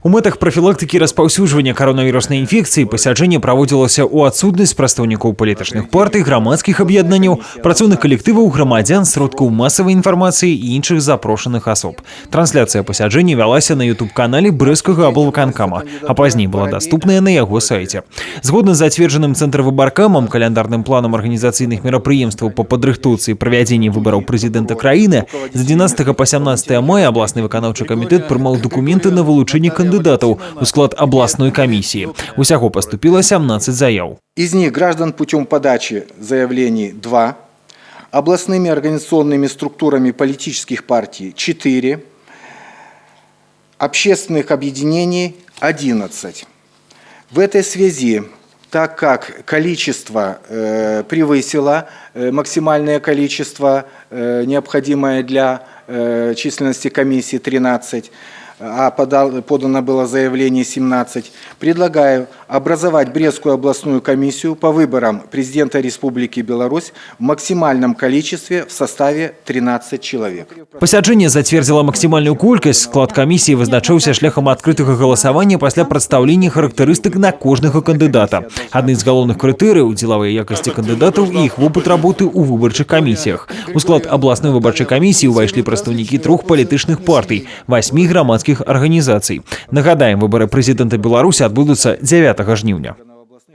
У мэтах прафілактыкі распаўсюджвання каронавіруснай інфекцыі пасяджэнне праводзілася ў адсутнасць прадстаўнікоў палітычных партый, грамадскіх аб'яднанняў, працоўных калектываў, грамадзян, сродкаў масавай інфармацыі і іншых запрошаных асоб. Трансляцыя пасяджэння вялася на YouTube-канале брэсцкага аблвыканкама, а пазней была даступная на яго сайце. Згодна з зацверджаным цэнтрвыбаркамам, каляндарным планам арганізацыйных мерапрыемстваў па падрыхтоўцы і правядзенні выбараў прэзідэнта краіны, з 11 па 17 мая абласны выканаўчы камітэт прымаў дакументы на вылучэнне кандыдатаў у склад областной комиссии. Усяго поступило 17 заяв. Из них граждан путем подачи заявлений 2, областными организационными структурами политических партий 4, общественных объединений 11. В этой связи, так как количество превысило максимальное количество, необходимое для численности комиссии 13, а подано было заявление 17, предлагаю образовать Брестскую областную комиссию по выборам президента Республики Беларусь в максимальном количестве в составе 13 человек. Пасяджэнне зацвердзіла максімальную колькасць. Склад камісіі вызначаўся шляхам адкрытага галасавання пасля прадстаўлення характарыстык на кожнага кандыдата. Адны з галоўных крытэрыяў – дзелавыя якасці кандыдатаў і іх вопыт работы ў выбарчых камісіях. У склад абласной выбарчай камісіі ўвайшлі прадстаўнікі 3 палітычных партый, 8 грамадскіх арганізацый. Нагадаем, выборы прэзідэнта Беларусі адбудуцца 9 жніўня.